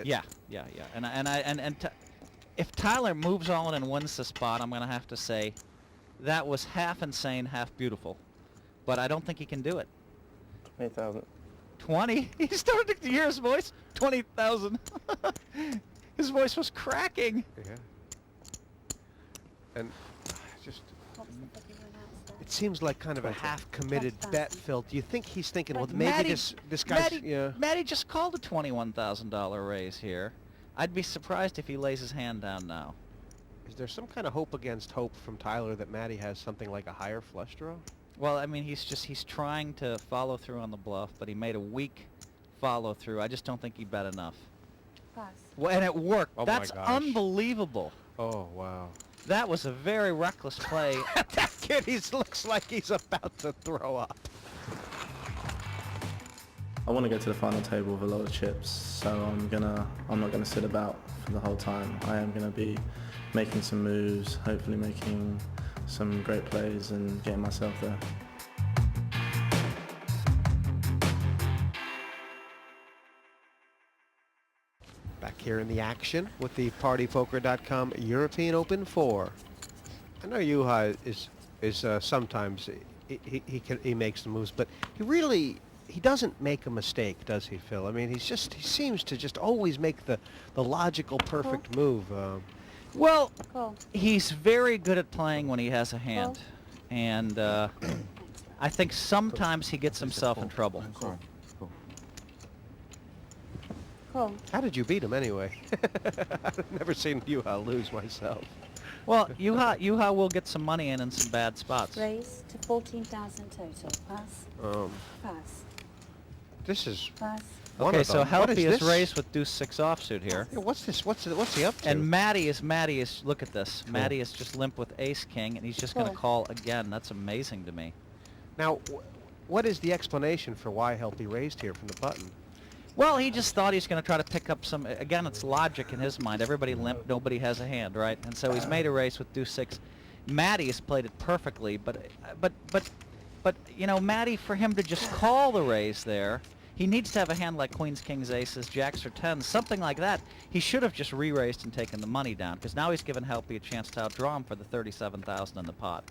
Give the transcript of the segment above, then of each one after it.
Yeah, yeah, yeah. If Tyler moves all in and wins the spot, I'm gonna have to say that was half insane, half beautiful. But I don't think he can do it. 20,000. 20? He started to hear his voice. 20,000. His voice was cracking. Yeah. And just, What was the figure you announced there? it seems like kind of a 20. half-committed 20,000. bet, Phil. Do you think he's thinking, well, But maybe Matty- this guy's, yeah. Matty just called a $21,000 raise here. I'd be surprised if he lays his hand down now. Is there some kind of hope against hope from Tyler that Matty has something like a higher flush draw? Well, I mean, he's trying to follow through on the bluff, but he made a weak follow through. I just don't think he bet enough. Pass. Well, and it worked. Oh my That's gosh. unbelievable. Oh, wow. That was a very reckless play. That kid, he looks like he's about to throw up. I want to go to the final table with a lot of chips, so I'm not gonna sit about for the whole time. I am gonna be making some moves, hopefully making some great plays and getting myself there. Back here in the action with the PartyPoker.com European Open 4. I know Juha is sometimes he makes the moves, but he doesn't make a mistake, does he, Phil? I mean, he seems to just always make the logical, perfect move. Well, Cool. he's very good at playing when he has a hand, and I think sometimes he gets himself in trouble. Cool. How did you beat him anyway? I've never seen Juha lose myself. Well, Juha will get some money in some bad spots. Raise to 14,000 total. Pass. Pass. This is Pass. one Okay, of so them. What Helpy is is raised with Deuce 6 offsuit here. Yeah, what's this? What's he up to? And Matty is, look at this. Matty is just limp with Ace King, and he's just going to Cool. call again. That's amazing to me. Now, what is the explanation for why Helpy raised here from the button? Well, he just thought he was going to try to pick up some, again, it's logic in his mind. Everybody limp, nobody has a hand, right? And so he's made a race with Deuce 6. Matty has played it perfectly, but you know, Matty, for him to just call the raise there, he needs to have a hand like Queens, Kings, Aces, Jacks, or Tens, something like that. He should have just re-raised and taken the money down, because now he's given Helpy a chance to outdraw him for the 37,000 in the pot.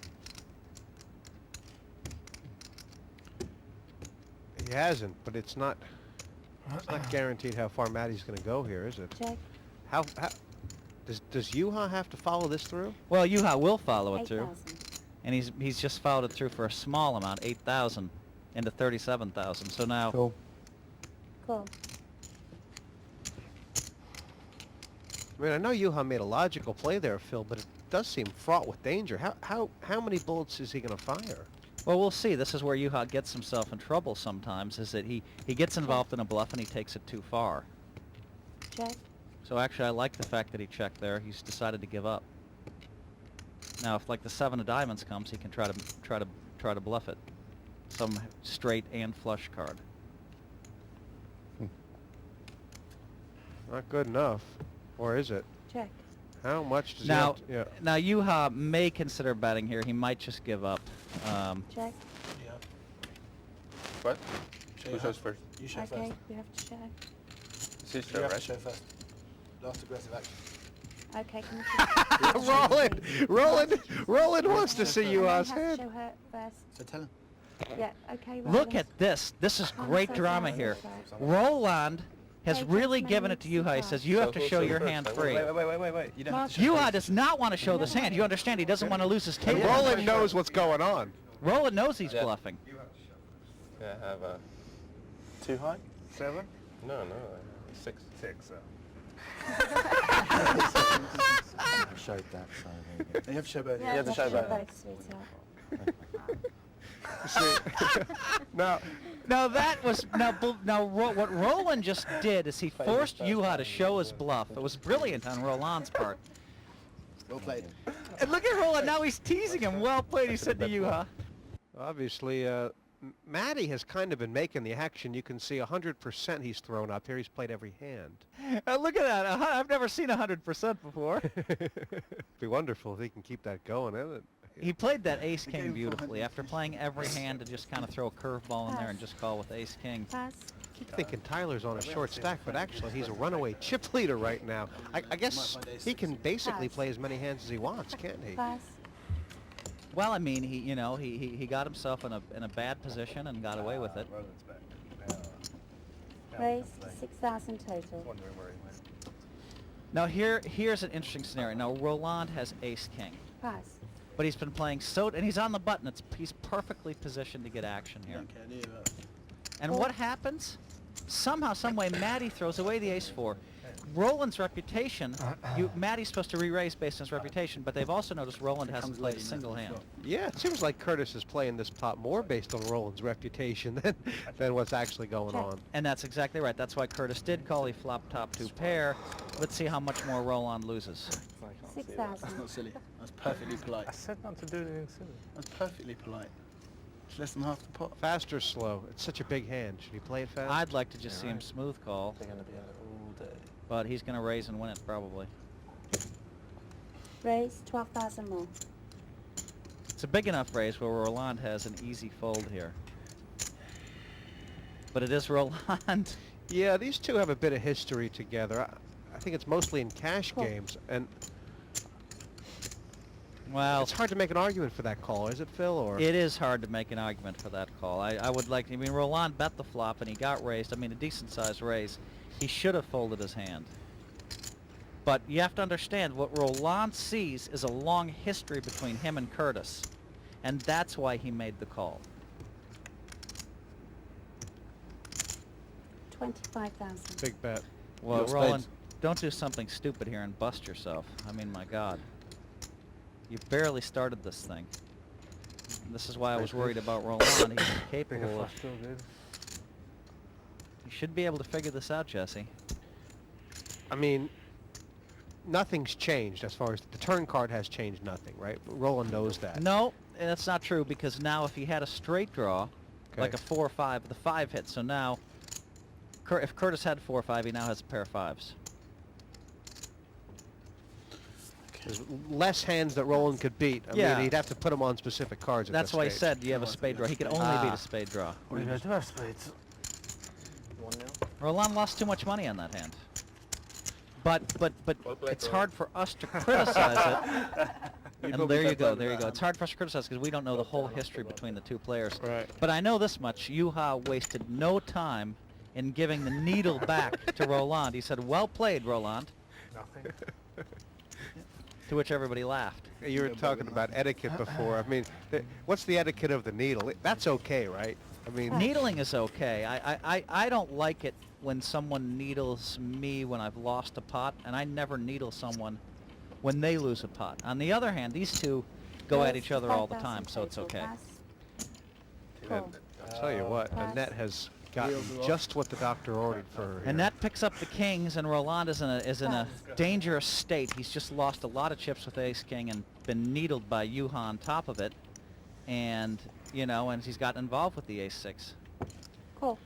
He hasn't, but it's not guaranteed how far Matty's going to go here, is it? Check. How does Juha have to follow this through? Well, Juha will follow it through, 8,000. and he's just followed it through for a small amount, 8,000 into 37,000. So now, Cool. I mean, I know Juha made a logical play there, Phil, but it does seem fraught with danger. How many bullets is he going to fire? well, we'll see. This is where Juha gets himself in trouble sometimes, is that he gets involved in a bluff and he takes it too far. Check. So actually, I like the fact that he checked there. He's decided to give up. Now, if like the 7 of diamonds comes, he can try to bluff it. Some straight and flush card. Not good enough, or is it? Check. How much does Now, he have to, yeah. now Juha may consider betting here. He might just give up. Check. Yeah. What? Show Who your shows hand. first? You show Okay, first. you have to show. It's his You show, have to right? show first. Last aggressive action. Okay, can you Roland wants to see I Juha's have to hand. show her first. So tell him. Yeah, okay, Look Roland. at this. This is I'm great so drama sorry, here. sorry. Roland has Take really this given man it to to Juha. He Juha. says, you have to who's show shows your first? hand Wait, free. Wait. You don't have to show Juha first. does not want to show this hand. You understand? He doesn't want to lose his table. Roland knows what's going on. Roland knows he's Yeah. bluffing. Yeah, I have a... Too high? 7? No, I have a 6. 6, I showed that, so there you go. You have to show both. Yeah, You have to show both. sweetheart. Now that was what Roland just did is he forced Juha to show his bluff. It was brilliant on Roland's part. Well played. And look at Roland now. He's teasing him. Well played, he said to Juha. Obviously, Matty has kind of been making the action. You can see 100% he's thrown up here. He's played every hand. Look at that. I've never seen 100% before. It'd be wonderful if he can keep that going, isn't it? He played that ace king beautifully. After playing every hand to just kind of throw a curveball in there and just call with ace king. Pass. keep thinking Tyler's on a short stack, but actually he's a runaway chip leader right now. I guess he can basically play as many hands as he wants, can't he? Pass. Well, I mean, he got himself in a bad position and got away with it. Raise 6,000 total. Wondering where he went. Now here's an interesting scenario. Now Roland has ace king, Pass. but he's been playing and he's on the button. He's perfectly positioned to get action here. Don't care, do you? But And what happens? Somehow, someway, Matty throws away the ace-4. Roland's reputation, Matty's supposed to re-raise based on his reputation, but they've also noticed Roland hasn't played a single hand. Yeah, it seems like Curtis is playing this pot more based on Roland's reputation than what's actually going Check. on. And that's exactly right. That's why Curtis did call. He flopped top 2 pair. Let's see how much more Roland loses. 6,000. that's not silly. That's perfectly polite. I said not to do anything silly. That's perfectly polite. It's less than half the pot. Fast or slow? It's such a big hand. Should he play it fast? I'd like to just see him smooth call, They're going to be at it all day. but he's going to raise and win it probably. Raise 12,000 more. It's a big enough raise where Roland has an easy fold here. But it is Roland. Yeah, these two have a bit of history together. I think it's mostly in cash Cool. games, and Well, it's hard to make an argument for that call, is it, Phil? Or it is hard to make an argument for that call. I would like, I mean, Roland bet the flop and he got raised. I mean, a decent sized raise. He should have folded his hand. But you have to understand, what Roland sees is a long history between him and Curtis. And that's why he made the call. 25,000. big bet. Well, Your Roland, spades. don't do something stupid here and bust yourself. I mean, my God. You barely started this thing. This is why I was worried about Roland. He's capable of... Still good. You should be able to figure this out, Jesse. I mean, nothing's changed as far as the turn card has changed. Nothing, right? Roland knows that. No, that's not true, because now if he had a straight draw, like a Okay. 4 or 5, the 5 hits. So now, if Curtis had 4 or 5, he now has a pair of 5s. There's less hands that Roland could beat. I Yeah. mean, he'd have to put them on specific cards. At That's this why he stage. said you have a spade draw. He could only beat a spade draw. We got to have spades. 1-0. Roland lost too much money on that hand. But Well played, it's Roland. hard for us to criticize it. And probably there you bet go, better there you than go. that. It's hard for us to criticize because we don't know the whole history between the two players. Right. But I know this much: Juha wasted no time in giving the needle back to Roland. He said, "Well played, Roland," Nothing. to which everybody laughed. You were Yeah, talking but- about etiquette before. I mean, what's the etiquette of the needle? That's okay, right? I mean, Needling is okay. I don't like it when someone needles me when I've lost a pot, and I never needle someone when they lose a pot. On the other hand, these two go at Raise each other all the 5,000 time, so it's total. okay. Pass. and Call. I'll tell you what, Pass. Annette has gotten Wheels are off. just what the doctor ordered for her. And here. that picks up the kings, and Roland is in a dangerous state. He's just lost a lot of chips with ace king and been needled by Juha on top of it, and and he's gotten involved with the ace 6. Call.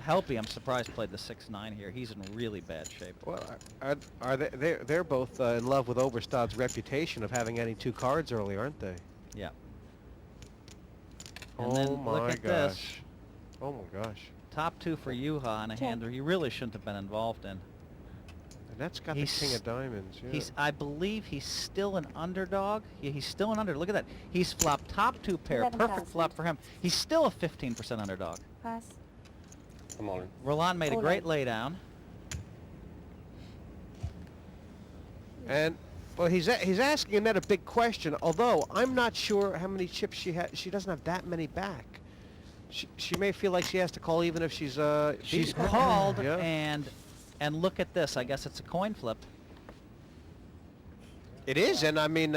Helpy, I'm surprised, played the 6-9 here. He's in really bad shape. Well, are they? They're both in love with Oberstad's reputation of having any 2 cards early, aren't they? Yeah. And Oh then my look at gosh. this. Oh my gosh. Top 2 for Juha on a hand that he really shouldn't have been involved in. Annette's got He's- the king of diamonds. Yeah. I believe he's still an underdog. Yeah, he's still an underdog. Look at that. He's flopped top 2 pair. 11,000. Perfect flop for him. He's still a 15% underdog. Pass. I'm all in. Roland made a All great in. laydown. And well, he's asking Annette a big question. Although I'm not sure how many chips she has. She doesn't have that many back. She may feel like she has to call even if she's She's beaten. called, Yeah. and look at this. I guess it's a coin flip. It is, and I mean,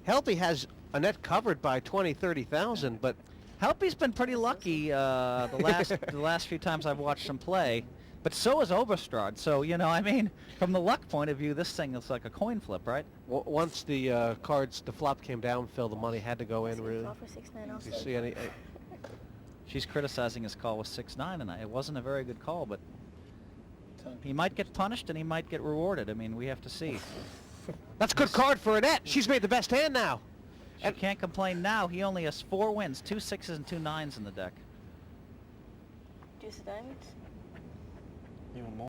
Helpy has Annette covered by 20, 30,000, but Helpy's been pretty lucky the last few times I've watched him play, but so is Oberstrad. So I mean, from the luck point of view, this thing is like a coin flip, right? once the the flop came down, Phil, the money had to go in. Really, Offer 6,900 do also. you see any? She's criticizing his call with 6-9, and it wasn't a very good call, but he might get punished and he might get rewarded. I mean, we have to see. That's a good card for Annette. She's made the best hand now. She can't complain now. He only has 4 wins, 2 6s and 2 9s in the deck. Deuce of diamonds. You want more?